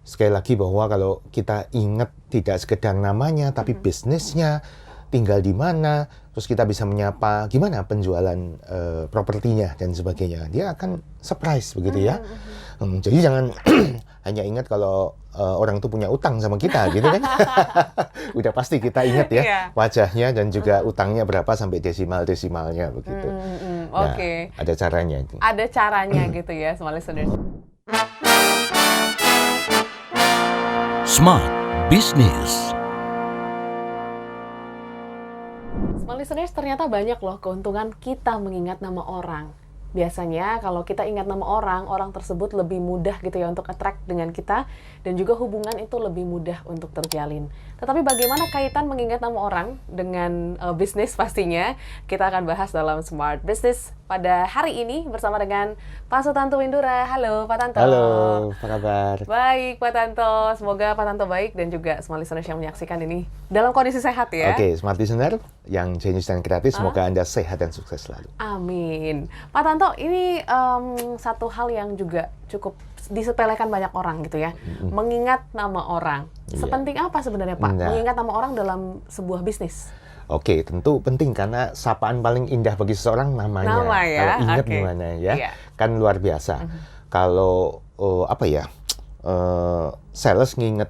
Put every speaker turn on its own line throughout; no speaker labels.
sekali lagi bahwa kalau kita ingat tidak sekedar namanya, tapi bisnisnya, tinggal di mana, terus kita bisa menyapa gimana penjualan propertinya dan sebagainya. Dia akan surprise begitu ya. Jadi jangan hanya ingat kalau orang itu punya utang sama kita gitu kan. Udah pasti kita ingat ya wajahnya dan juga utangnya berapa sampai desimalnya begitu. Nah, ada caranya.
Ada caranya gitu ya, smart listeners.
Smart Business.
Smart listeners, ternyata banyak loh keuntungan kita mengingat nama orang. Biasanya kalau kita ingat nama orang, orang tersebut lebih mudah gitu ya untuk attract dengan kita, dan juga hubungan itu lebih mudah untuk terjalin. Tetapi bagaimana kaitan mengingat nama orang dengan bisnis pastinya? Kita akan bahas dalam Smart Business pada hari ini bersama dengan Pak Sutanto Windura. Halo Pak Tanto.
Halo, apa kabar?
Baik Pak Tanto, semoga Pak Tanto baik dan juga smart listeners yang menyaksikan ini dalam kondisi sehat ya.
Oke, smart listener yang jenius dan kreatif, semoga Anda sehat dan sukses selalu.
Amin. Pak Tanto, ini satu hal yang juga cukup disepelekan banyak orang gitu ya. Mengingat nama orang. Sepenting apa sebenarnya Pak? Mengingat nama orang dalam sebuah bisnis?
Oke, tentu penting karena sapaan paling indah bagi seseorang namanya.
Nama ya?
Kalau ingat gimana ya, kan luar biasa. Kalau sales nginget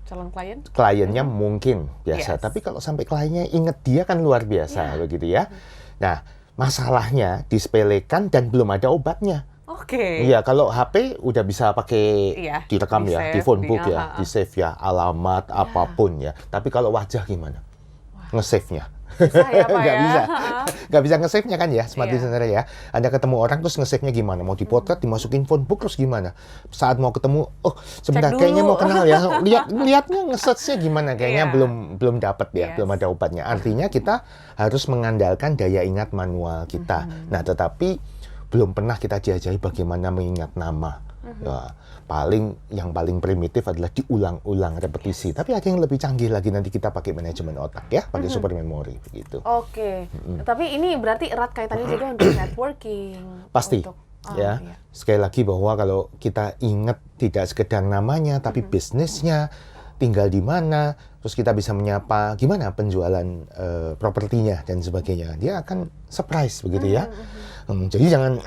calon klien?
Kliennya mungkin biasa, tapi kalau sampai kliennya inget dia kan luar biasa begitu ya. Nah, masalahnya disepelekan dan belum ada obatnya. Iya, kalau HP udah bisa pakai direkam ya, di phone book ya, di save ya, alamat apapun ya. Tapi kalau wajah gimana? Nge-save-nya.
Bisa ya, Pak
Nggak bisa nge-save-nya kan ya, smart listener ya. Anda ketemu orang terus nge-save-nya gimana? Mau dipotret, dimasukin phone book terus gimana? Saat mau ketemu, sebentar kayaknya mau kenal ya. Lihatnya nge-search-nya gimana? Kayaknya belum dapat ya, belum ada obatnya. Artinya kita harus mengandalkan daya ingat manual kita. Nah, tetapi belum pernah kita diajari bagaimana mengingat nama. Ya, yang paling primitif adalah diulang-ulang, repetisi. Tapi ada yang lebih canggih lagi, nanti kita pakai manajemen otak ya, pakai super memory begitu.
Tapi ini berarti erat kaitannya juga untuk networking.
Pasti. Sekali lagi bahwa kalau kita ingat tidak sekedar namanya, tapi bisnisnya, tinggal di mana, terus kita bisa menyapa gimana penjualan propertinya dan sebagainya. Dia akan surprise begitu ya. Jadi jangan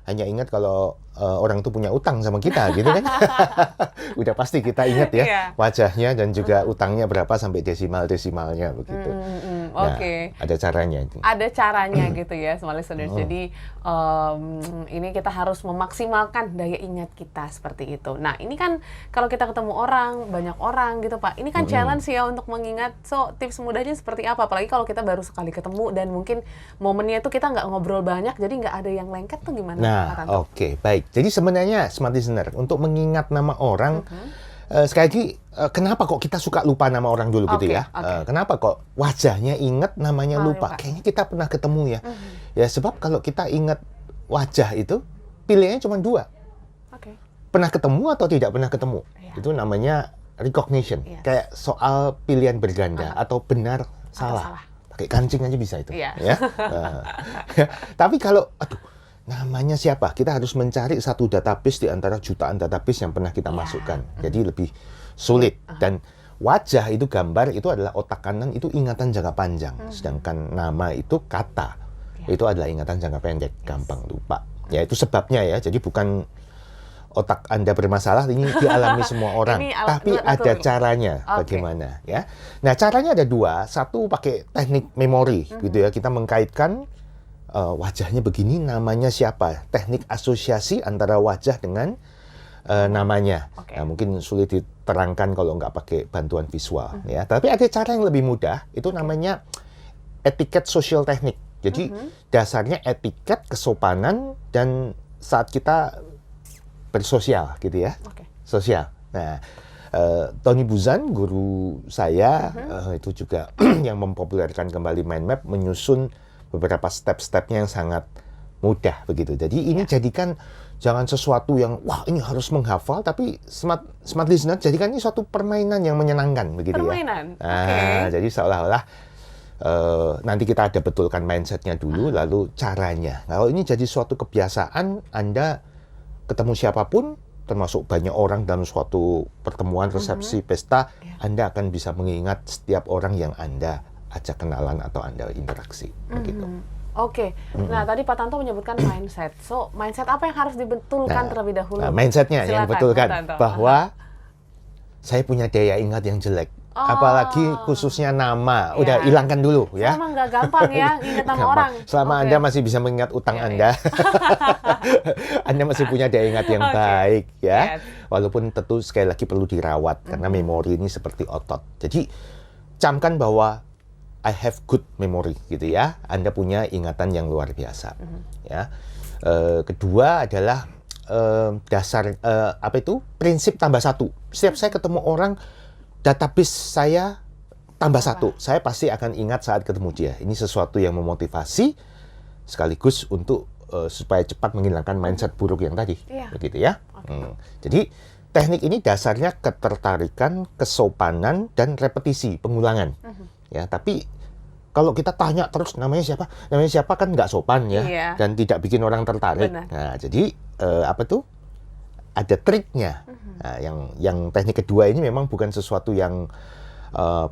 hanya ingat kalau orang itu punya utang sama kita gitu kan. Udah pasti kita ingat ya wajahnya dan juga utangnya berapa sampai desimalnya begitu. Nah, ada caranya.
Ada caranya gitu ya, smart listeners. Jadi ini kita harus memaksimalkan daya ingat kita seperti itu. Nah, ini kan kalau kita ketemu orang, banyak orang gitu Pak. Ini kan challenge ya untuk mengingat. So, tips mudahnya seperti apa? Apalagi kalau kita baru sekali ketemu dan mungkin momennya itu kita nggak ngobrol banyak, jadi nggak ada yang lengket tuh gimana?
Nah, oke, baik. Jadi sebenarnya smart listener untuk mengingat nama orang, sekali lagi, kenapa kok kita suka lupa nama orang dulu gitu ya? Kenapa kok wajahnya ingat, namanya lupa? Kayaknya kita pernah ketemu ya. Ya sebab kalau kita ingat wajah itu, pilihannya cuma dua. Pernah ketemu atau tidak pernah ketemu. Itu namanya recognition. Kayak soal pilihan berganda atau benar salah. Pakai kancing aja bisa itu. Ya. Tapi kalau, namanya siapa? Kita harus mencari satu database di antara jutaan database yang pernah kita masukkan. Jadi lebih sulit. Dan wajah itu, gambar itu adalah otak kanan, itu ingatan jangka panjang. Sedangkan nama itu kata. Itu adalah ingatan jangka pendek, gampang lupa. Ya itu sebabnya ya. Jadi bukan otak Anda bermasalah, ini dialami semua orang. Tapi ada caranya bagaimana ya. Nah, caranya ada dua. Satu pakai teknik memori gitu ya. Kita mengkaitkan wajahnya begini, namanya siapa? Teknik asosiasi antara wajah dengan namanya. Nah, mungkin sulit diterangkan kalau nggak pakai bantuan visual ya. Tapi ada cara yang lebih mudah, itu namanya etiket sosial teknik. Jadi dasarnya etiket, kesopanan, dan saat kita bersosial gitu ya. Sosial. Nah, Tony Buzan, guru saya, itu juga yang mempopulerkan kembali mind map, menyusun beberapa step-stepnya yang sangat mudah begitu. Jadi ini jadikan jangan sesuatu yang wah ini harus menghafal, tapi smart listener jadikan ini suatu permainan yang menyenangkan begitu ya. Nah, jadi seolah-olah nanti kita ada betulkan mindsetnya dulu, lalu caranya. Kalau ini jadi suatu kebiasaan, Anda ketemu siapapun termasuk banyak orang dalam suatu pertemuan, resepsi, pesta, Anda akan bisa mengingat setiap orang yang Anda ajak kenalan atau Anda interaksi. Begitu.
Oke. Nah, tadi Pak Tanto menyebutkan mindset. So, mindset apa yang harus dibetulkan terlebih dahulu?
Nah, mindsetnya yang
Silakan,
betulkan
Pak Tanto.
bahwa saya punya daya ingat yang jelek. Apalagi khususnya nama, udah hilangkan dulu ya.
Emang nggak gampang ya ingat nama orang.
Selama Anda masih bisa mengingat utang Anda, Anda masih punya daya ingat yang baik ya. Walaupun tentu sekali lagi perlu dirawat karena memori ini seperti otot. Jadi camkan bahwa I have good memory gitu ya. Anda punya ingatan yang luar biasa ya. Kedua adalah dasar prinsip tambah satu. Setiap saya ketemu orang, database saya tambah satu. Saya pasti akan ingat saat ketemu dia. Ini sesuatu yang memotivasi sekaligus untuk supaya cepat menghilangkan mindset buruk yang tadi. Begitu ya. Jadi teknik ini dasarnya ketertarikan, kesopanan, dan repetisi, pengulangan. Ya, tapi kalau kita tanya terus namanya siapa kan nggak sopan ya, dan tidak bikin orang tertarik. Nah, jadi ada triknya. Nah, yang teknik kedua ini memang bukan sesuatu yang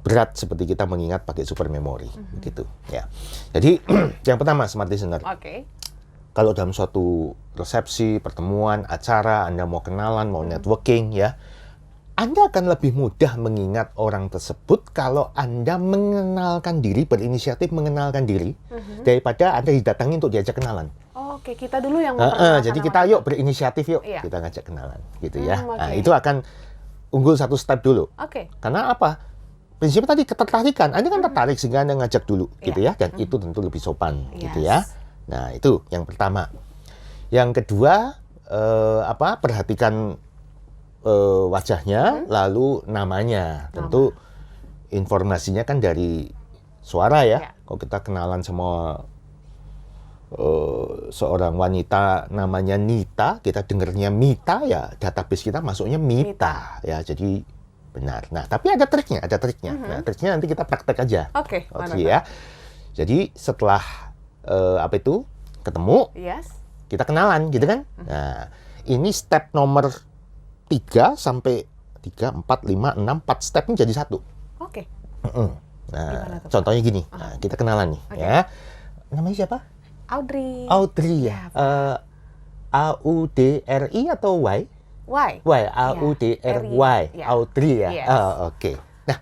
berat seperti kita mengingat pakai super memory, gitu ya. Jadi yang pertama, smart listener. Kalau dalam suatu resepsi, pertemuan, acara, Anda mau kenalan, mau networking ya, Anda akan lebih mudah mengingat orang tersebut kalau Anda mengenalkan diri, berinisiatif mengenalkan diri, daripada Anda didatangi untuk diajak kenalan.
Oke, kita dulu yang memperkenalkan.
Jadi kita yuk berinisiatif yuk, kita ngajak kenalan, gitu ya. Nah, itu akan unggul satu step dulu. Karena apa? Prinsipnya tadi ketertarikan. Anda kan tertarik sehingga Anda ngajak dulu, gitu ya. Dan itu tentu lebih sopan, gitu ya. Nah, itu yang pertama. Yang kedua, perhatikan wajahnya, lalu namanya. Tentu informasinya kan dari suara ya. Kalau kita kenalan sama seorang wanita namanya Nita, kita dengarnya Mita, ya database kita masuknya Mita. Ya, jadi benar. Nah, tapi ada triknya. Nah, triknya nanti kita praktek aja. Oke ya. Jadi setelah ketemu, kita kenalan, gitu kan? Nah, ini step nomor 3 sampai 3, 4, 5, 6, 4 step ini jadi satu. Nah, contohnya gini. Nah, kita kenalan nih, ya. Namanya siapa?
Audrey
ya. A-U-D-R-I atau Y? Y. A-U-D-R-Y. Audrey ya. Oke. Nah,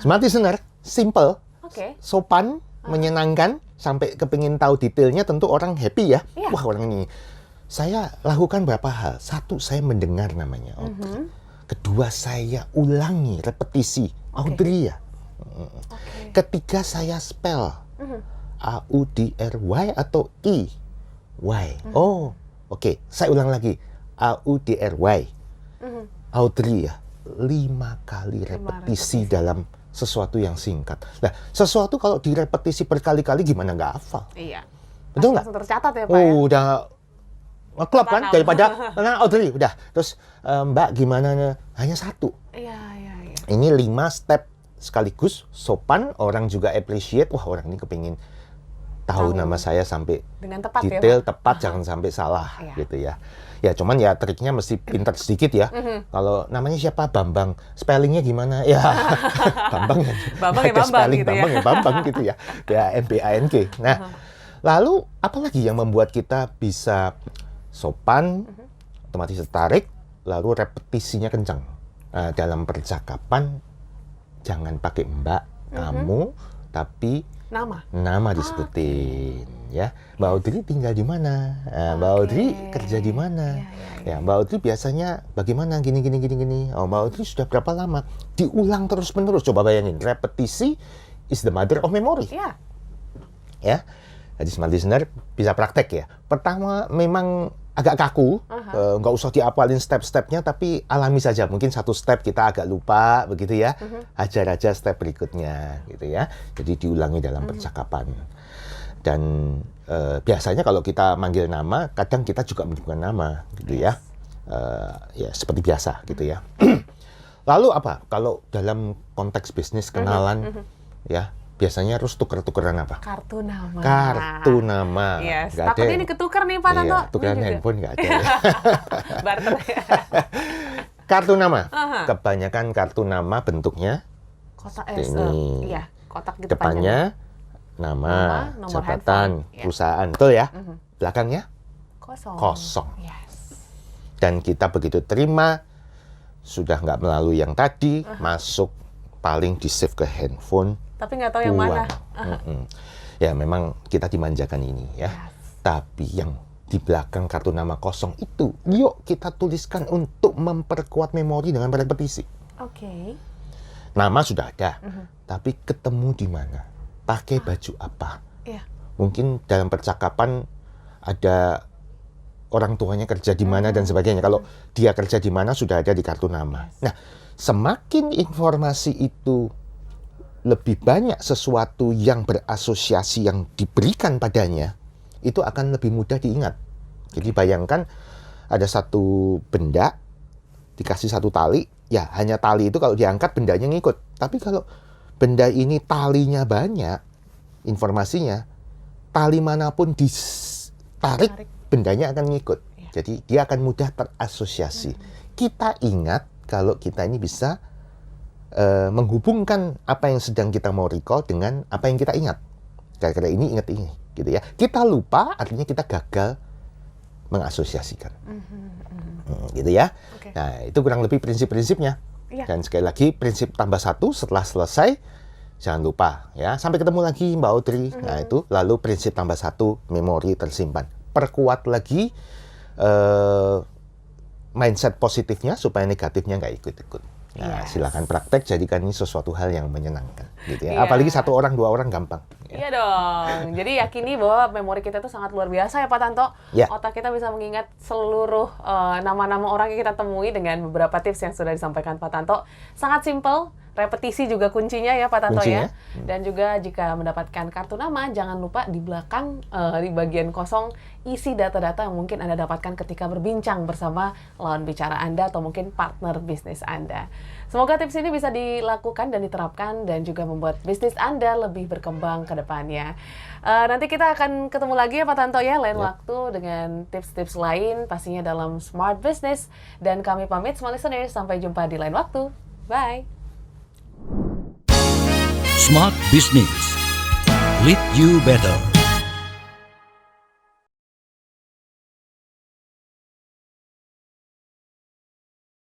smart listener, simple, sopan, menyenangkan, sampai kepingin tahu detailnya, tentu orang happy ya. Wah, orang ini. Saya lakukan beberapa hal. Satu, saya mendengar namanya Audrey. Kedua, saya ulangi, repetisi. Audrey ya. Ketiga, saya spell. A-U-D-R-Y atau I-Y. Oke. Saya ulang lagi. A-U-D-R-Y. Audrey ya. 5 kali repetisi dalam sesuatu yang singkat. Nah, sesuatu kalau direpetisi berkali-kali gimana nggak hafal? Betul nggak?
Langsung tercatat ya, Pak.
Udah ngeklop kan daripada Audrey udah. Terus Mbak gimana? Hanya satu. Ini 5 step sekaligus sopan, orang juga appreciate. Wah, orang ini kepingin tahu nama saya sampai
dengan tepat,
detail, tepat, jangan sampai salah gitu ya. Ya, cuman ya triknya mesti pintar sedikit ya. Kalau namanya siapa? Bambang. Spellingnya gimana? Ya, Bambang ya. Spelling gitu Bambang ya. Bambang gitu ya. Ya, M-B-A-N-G. Nah, lalu apalagi yang membuat kita bisa sopan, otomatis tertarik, lalu repetisinya kencang. Dalam percakapan jangan pakai Mbak, kamu, tapi nama disebutin ya. Mbak Audrey tinggal di mana? Mbak Audrey kerja di mana? Ya, Mbak Audrey biasanya bagaimana? Gini. Oh, Mbak Audrey sudah berapa lama? Diulang terus-menerus. Coba bayangin, repetisi is the mother of memory. Ya. Jadi smart listener bisa praktek ya. Pertama memang agak kaku, nggak usah diapalin step-stepnya, tapi alami saja. Mungkin satu step kita agak lupa, begitu ya. Ajar aja step berikutnya, gitu ya. Jadi diulangi dalam percakapan. Dan biasanya kalau kita manggil nama, kadang kita juga menyebutkan nama, gitu ya. Ya seperti biasa, gitu ya. Lalu apa? Kalau dalam konteks bisnis kenalan, ya biasanya harus tuker-tukeran apa?
Kartu nama.
Kartu nama.
Yes.
Nggak
Takut
ada.
ini ketukar nih Pak Tanto.
Iya, tukeran
Ini juga.
handphone nggak ada.
Barter.
Kartu nama.
Aha.
Kebanyakan kartu nama bentuknya
Kotak
ini.
iya, kotak gitu
depannya nama,
Nama, nomor
jabatan,
handphone. Ya.
perusahaan, betul ya?
Mhm.
Belakangnya
panjang.
kosong.
Yes.
Dan kita begitu terima, sudah nggak melalui yang tadi, masuk paling di save ke handphone.
Tapi nggak tahu yang mana.
Mm-mm. Ya memang kita dimanjakan ini ya. Tapi yang di belakang kartu nama kosong itu, yuk kita tuliskan untuk memperkuat memori dengan berepetisi.
Oke.
Nama sudah ada, tapi ketemu di mana? Pakai baju apa?
Iya.
Mungkin dalam percakapan ada orang tuanya kerja di mana dan sebagainya. Kalau dia kerja di mana sudah ada di kartu nama. Nah, semakin informasi itu lebih banyak sesuatu yang berasosiasi yang diberikan padanya, itu akan lebih mudah diingat. Jadi bayangkan ada satu benda, dikasih satu tali, ya hanya tali itu kalau diangkat bendanya ngikut. Tapi kalau benda ini talinya banyak, informasinya, tali manapun ditarik, bendanya akan ngikut. Jadi dia akan mudah terasosiasi. Kita ingat kalau kita ini bisa menghubungkan apa yang sedang kita mau recall dengan apa yang kita ingat. Gara-gara ini ingat ini, gitu ya. Kita lupa, artinya kita gagal mengasosiasikan. Gitu ya.
Oke.
Nah, itu kurang lebih prinsip-prinsipnya.
Iya.
Dan sekali lagi, prinsip tambah satu setelah selesai, jangan lupa ya. Sampai ketemu lagi Mbak Audrey. Nah, itu lalu prinsip tambah satu, memori tersimpan. Perkuat lagi mindset positifnya supaya negatifnya nggak ikut-ikut. Nah, silakan praktek, jadikan ini sesuatu hal yang menyenangkan, gitu ya.
Iya.
Apalagi satu orang, dua orang gampang. Ya.
Iya dong. Jadi yakini bahwa memori kita itu sangat luar biasa ya Pak Tanto.
Ya.
Otak kita bisa mengingat seluruh nama-nama orang yang kita temui dengan beberapa tips yang sudah disampaikan Pak Tanto. Sangat simpel. Repetisi juga kuncinya ya Pak Tanto
Kuncinya.
ya. Dan juga jika mendapatkan kartu nama, jangan lupa di belakang di bagian kosong isi data-data yang mungkin Anda dapatkan ketika berbincang bersama lawan bicara Anda atau mungkin partner bisnis Anda. Semoga tips ini bisa dilakukan dan diterapkan dan juga membuat bisnis Anda lebih berkembang ke depannya. Nanti kita akan ketemu lagi ya Pak Tanto ya, lain waktu dengan tips-tips lain pastinya dalam Smart Business. Dan kami pamit semua listeners, sampai jumpa di lain waktu. Bye!
Smart Business. Lead you better.